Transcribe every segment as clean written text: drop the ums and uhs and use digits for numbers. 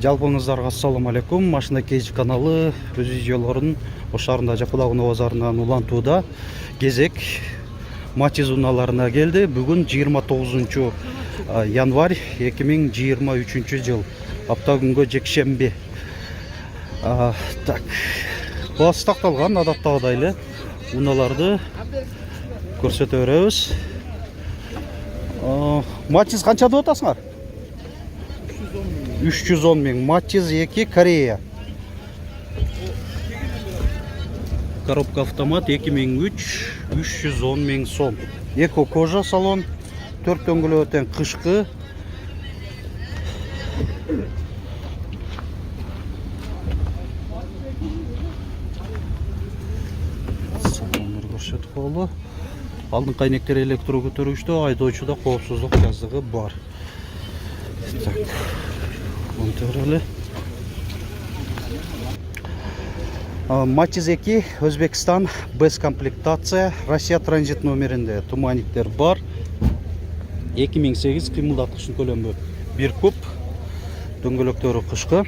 Жалпыңыздарга ассаламу алейкум. Машина Кейж каналы өз видеолорун ошарында Жапалакуноо базарынан улантууда. Кезек Матиз унааларына келди. Бүгүн 29 январь 2023 жыл. Апта күнгө жекшемби. Так. Басы такталган адаттагыдай эле унааларды көрсөтө беребиз. Матиз канча деп атасыңар? 310 миң. Матиз 2 Корея. Коробка автомат 2003 310 миң сом. Эко кожа салон, 4 дөңгөлөктөн кышкы. Салондар көрсөтүп болду. Алдыңкы айнектер электро көтөргүчтө, айдоочуда коопсуздук жазыгы бар. Так. Матиз 2 Өзбекстан без комплектация, Россия транзит номеринде туманиктер бар. 2008 кыймылдаткычтын көлөмү 1 куб. Дөңгөлөктөрү кышкы.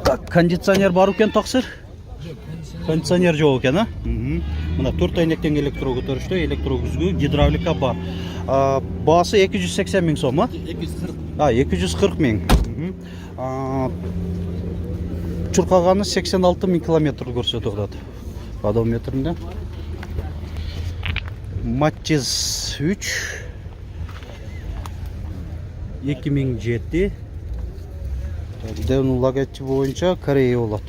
Так, кондиционер бар экен таксыр? Кондиционер жок экен, а? Мына 4 айнектен электро көтөрүштө, электро күзгү, гидравлика бар. Баасы 280 миң сом, а? 240. 240 миң. Чуркаганы 86 миң километр көрсөтүп атат. Одометринде. Матиз 3 2007. Ден логотипи боюнча Корея болот.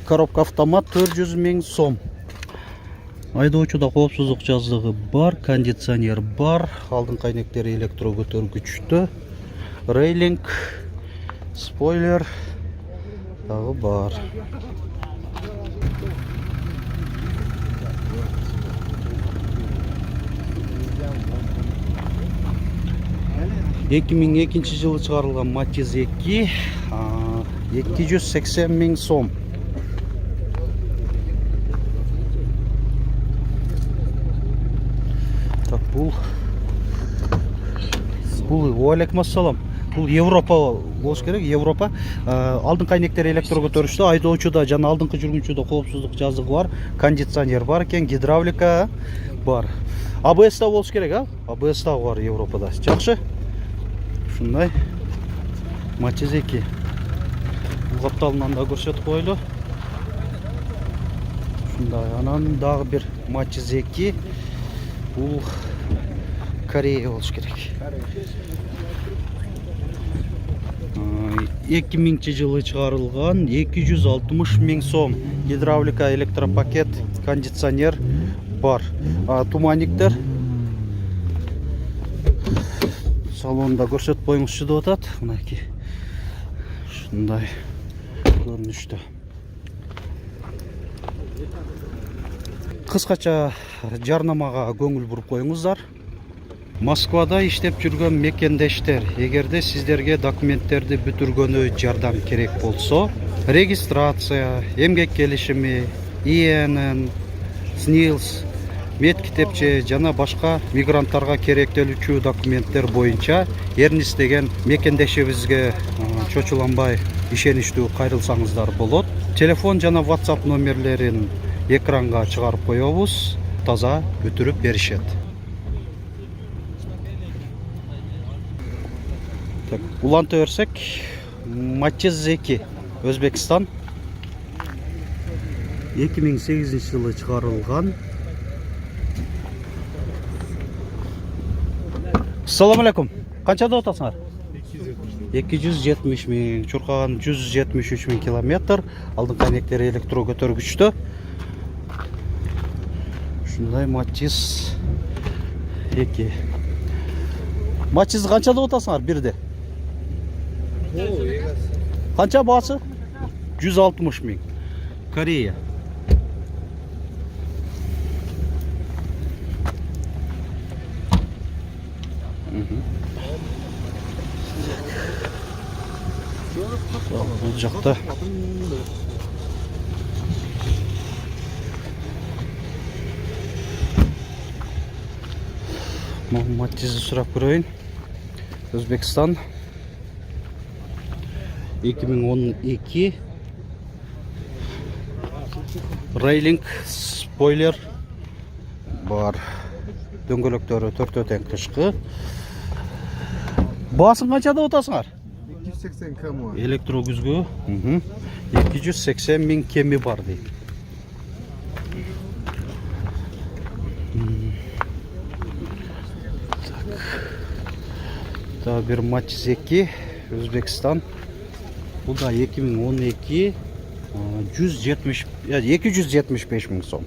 Коробка автомат 400 миң сом. Айдоочуда коопсуздук жазыгы бар, кондиционер бар, алдыңкы айнектери электро көтөргүчтө, рейлинг, спойлер дагы бар. Эки миң экинчи жылы чыгарылган Матиз 2 280 миң сом. Бул алейкум ассалам. Бул Европа болуш керек, Европа. Алдыңкы айнектер электро көтөрүштө, айдоочуда жана алдыңкы жүргүнчүдө коопсуздук жазыгы бар, кондиционер бар экен, гидравлика бар. АБС да болуш керек, а? АБС да бар Европада. Жакшы. Ушундай Матиз 2. Бул капталынан да көрсөтүп койлу. Ушундай, анан дагы бир Матиз 2. Бул Корея болуш керек. 2000 жылы чыгарылган 260 миң сом. Гидравлика, электропакет, кондиционер бар. Туманиктер салонда көрсөтүп коюңузчу деп атат. Мынакей. Ушундай көрүнүштө. Кыскача жарнамага көңүл буруп коюңуздар. Москвада иштеп жүргөн мекендештер, эгерде сиздерге документтерди бүтүргөнү жардам керек болсо, регистрация, эмгек келишими, ИНН, СНИЛС, медкитепче жана башка мигранттарга керектелүүчү документтер боюнча Эрнис деген мекендешибизге чочуланбай ишеничтүү кайрылсаңыздар болот. Телефон жана WhatsApp номерлерин экранга чыгарып коебуз, таза бүтүрүп беришет. Уланта берсек, Матиз 2 Өзбекстан 2008 жылы чыгарылган. Ассаламу алейкум. Канча деп атасыңар? 270 миң. Чуркаган 173 миң километр. Алдыңкы айнектери электро көтөргүчтө. Ушундай Матиз 2. Матиз канча деп атасыңар бирде? Канча баасы? 160 миң. Корея. Бұл жақта Матизді сұрап көрейін. Өзбекстан 2012 рейлинг спойлер бар. Дөңгөлөктөрү 4-тен кышкы. Басын қаншада отасыңар? 280 км. Электро күзгү 280 миң кеми бар дейт. Так. Bir Matiz 2 Özbekistan. Bu da 2012 275 миң сом.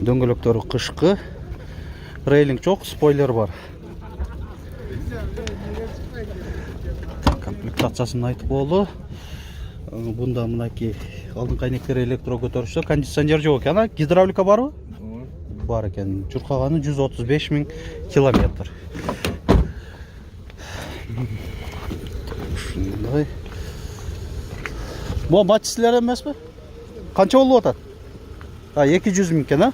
Дөңгөлөктөрү кышкы. Рейлинг жок, спойлер бар. Комплектациясын айтып болду. Бунда мынакей алдыңкы айнектер электро көтөрүштө, кондиционер жок экен, гидравлика барбы? Бар экен. Чуркаганы 135 миң километр. Ушундай. Бу матчтер эмеспи? Канча болуп атат? 200 миң экен,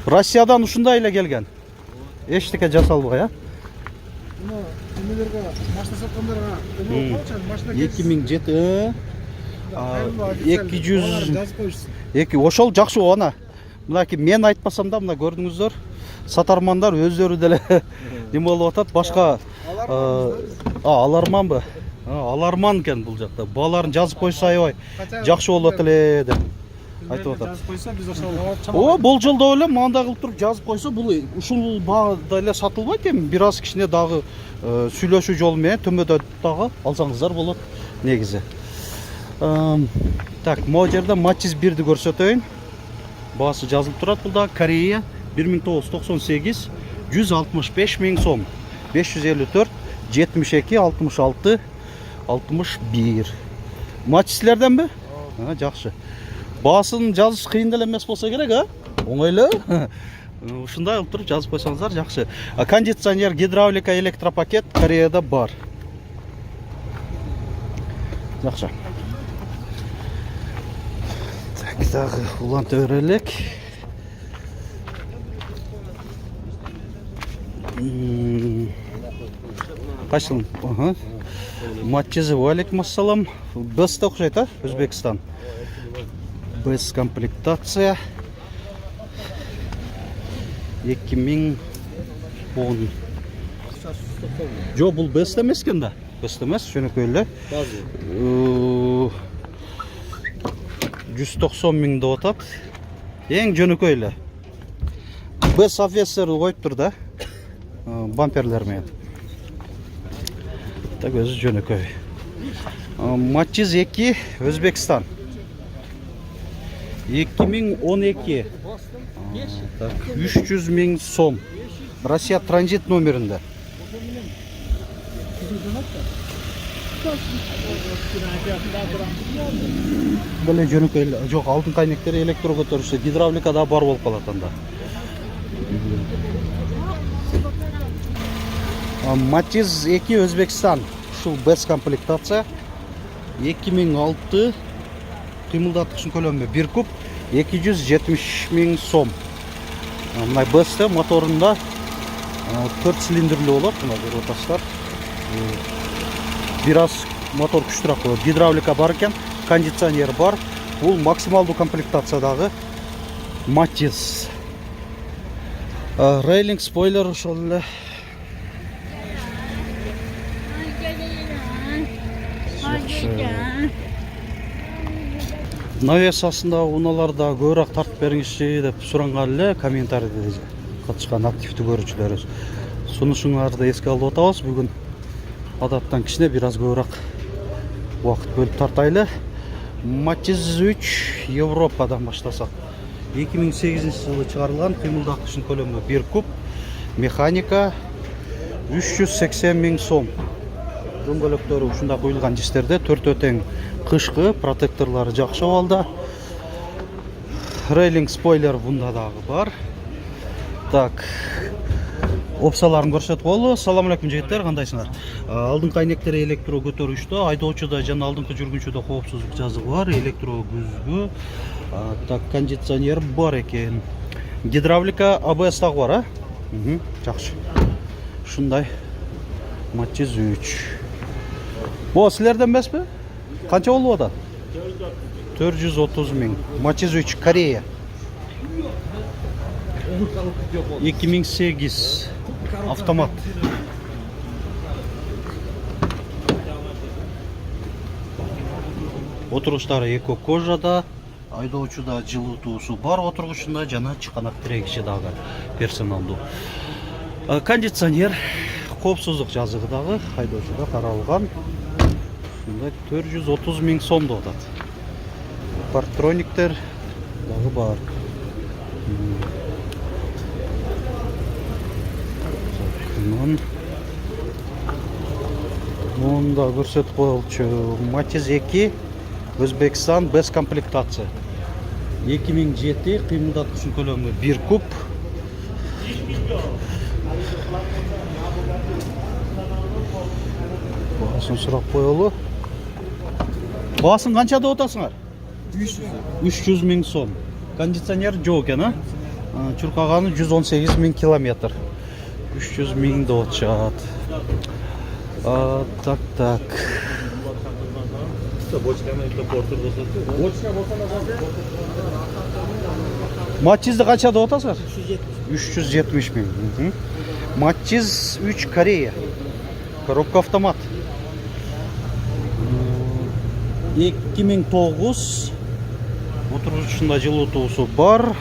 Россиядан ушундай эле келген. Эчтеке жасалбай, Немелерге машина саткандарга 2007 200 жазып коюшсуң. ошол жакшы ана. Мынакей мен айтпасам да мына көрдүңүздөр, сатармандар өздөрү деле неме болуп атат, башка аларманбы? Аларман экен бул жакта. Баларын жазып койсо аябай жакшы болот эле деп айтып атат. Жазып койсо биз ошол О, болжолдоо эле мында кылып туруп жазып койсо, бул ушул баада эле сатылбайт эми. Бир аз кичине дагы сүйлөшүү жолу менен төмөдө дагы алсаңыздар болот негизи. Так, могу жерде Matiz 1-ди көрсөтөйүн. Баасы жазылып турат. Булда Корея 1998 165 миң сом. 554 72 66 61. Matiz'lerdenби? Жакшы. Баасын жазыш кыйын деле эмес болсо керек, Оңойлуу. Ушундай кылып туруп жазып койсоңуздар жакшы. Кондиционер, гидравлика, электропакет Кореяда бар. Жакшы. Так, дагы уланта берелик. Кайсыл? Matiz, алейкум ассалам. Бэсте окшойт, Өзбекстан. Бэс комплектация. 2010. Жо, бул бэст эмес экен да. Бэст эмес, жөнөкөй эле. 190 миң деп атат. Эң жөнөкөй эле. Бэс офицер коюптур да. Бамперлер менен. Так, өзү жөнөкөй. Matiz 2 Өзбекстан. 2012. Так, 300 миң сом. Россия транзит номеринде. Böyle жөнөкөй эле. Жок, алдыңкы айнектери электро көтөрүшү, гидравлика да бар болуп калат анда. Matiz 2 Өзбекстан. Ушул бэс комплектация. 2006 кыймылдаткычын көлөмү 1 куб 270 миң сом. Мына бэсте моторунда 4 цилиндрлүү болот, мына көрүп атасыздар. Бир аз мотор күчтүрөөк болот. Гидравлика бар экен, кондиционер бар. Бул максималдуу комплектациядагы Matiz. Рейлинг, спойлер ошол эле. Навесасында уналарда көбүрөөк тартып бериңизчи деп суранган эле комментарийде катышкан активдүү көрүүчүлөрүбүз. Сунушуңарды эске алып атабыз. Бүгүн адаттан кичине бир аз көбүрөөк убакыт бөлүп тартайлы. Matiz 3 Европадан баштасак. 2008-жылы чыгарылган, кыймылдаткычын көлөмү 1 куб, механика 380 миң сом. Дөңгөлөктөрү ушунда коюлган жистерде 4-тең кышкы, протекторлору жакшы абалда. Рейлинг, спойлер бунда дагы бар. Так, опцияларын көрсөтүп болду. Салам алейкум жигиттер, кандайсыңар? Алдыңкы айнектер электро көтөрүштө, айдоочуда жана алдыңкы жүргүнчүдө коопсуздук жазыгы бар, электро күзгү. Так, кондиционер бар экен. Гидравлика, ABS дагы бар, Жақсы. Шундай. Matiz 3. Bu sizlerden emez mi? Kança oldu o da? 430 min. Matiz 3 Koreya. 2008 avtomat. Отырғыштары эко кожада, айдоочуда жылытуусу бар отыргучунда жана чыканак тирегичи дагы персоналдуу. Кондиционер, коопсуздук жазыгы дагы айдоочуда каралган. Ушундай 430 миң сомдо атат. Партрониктер дагы бар. Мында көрсөтүп коелчу. Matiz 2 Өзбекстан без комплектация. 2007 кыймылдаткычын көлөмү 1 куб. Баасын сурап коелу. Баасын канчада отасыңар? 300 миң сом. Кондиционер жок экен, чуркаганы 118 миң километр. 300 миң да отчат. Так. Matiz'de kaça da otasın? 370 bin. Matiz 3 Koreya. Коробка автомат. 2009 отыргычында жылытуусу бар.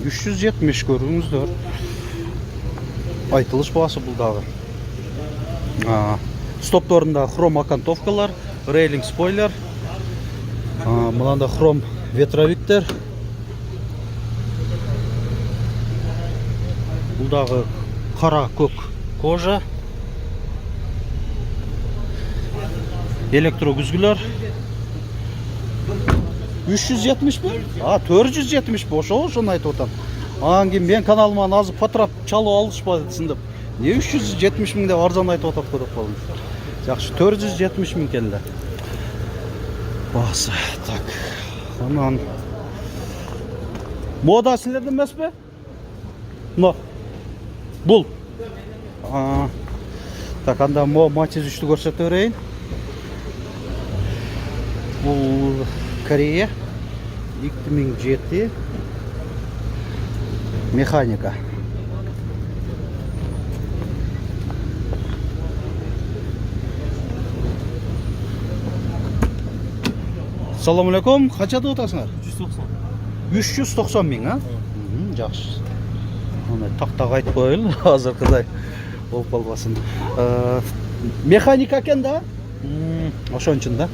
370 көрүңүздөр. Айтылыш баасы бул дагы. Стопторунда хром окантовкалар, рейлинг спойлер. Мынанда хром ветровиктер. Бул дагы кара көк кожа. Электрогүзгүлөр. 370 mi? 470 ошону айтып атам. Анан кийин мен каналыма азыр потрап чалып алышпады десиндеп. Не 370 миң деп арзан айтып атат деп калдым. Жакшы, 470 миң келди. Басы, так. Анан мода силерден эмеспи? Но. Бул. Так, анда Matiz 3'tü көрсөтө берейин. Бул Koreya 2007 механика. Assalamu alaikum. Kaçada otasыңар? 390 миң, Жакшы. Аны тактак айтып коелу, азыркыдай болуп калбасын. Механика экен да? Ошон үчүн да.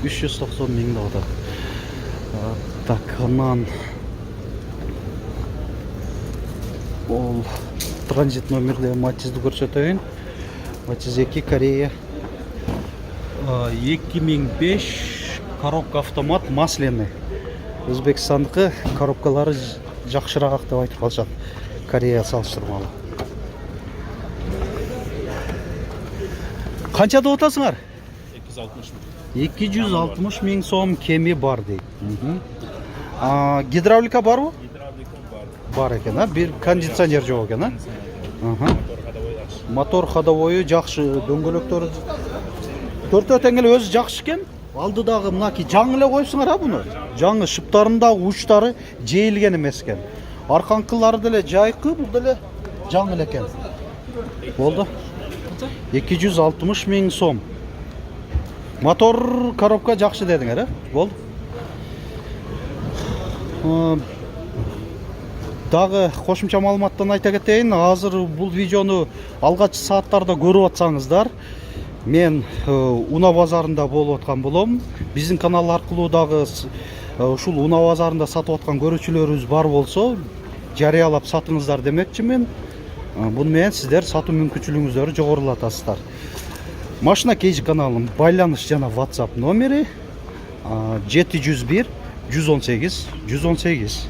390 миң да отат. Так, анан ол транзит номерде Matiz'ди көрсөтөйүн. Matiz 2 Koreya 2005 коробка автомат масляный. Өзбекстандыкы коробкалары жакшыраак деп айтып калышат. Корея салыштырмалуу. Канчада отасыңар? 260 миң сом кеми бар дейт. Гидравлика барбы? Бар экен, бир кондиционер жок экен, Мотор ходовою жакшы, дөңгөлөктөрү төртөө тең эле өзү жакшы экен. Алдыдагы мынаки жаңы эле коюпсуңар, буну. Жаңы шыптарындагы учтары жейилген эмес экен. Арканкылары деле жайкы, бул деле жаңы эле экен. Болду. 260 миң сом. Мотор, коробка жакшы дедиңер, Болду. Дагы кошумча маалыматтан айта кетейин. Азыр бул видеону алгачкы сааттарда көрүп атсаңыздар, мен Уна базарында болуп аткан болом. Биздин канал аркылуу дагы ушул Уна базарында сатып аткан көрүүчүлөрүбүз бар болсо, жарыялап сатыңыздар демекчимин. Буну менен сиздер сатуу мүмкүнчүлүгүңүздөрдү жогорулатасыздар. Машина кейжи каналым байланыш жана WhatsApp номери 701 118 118.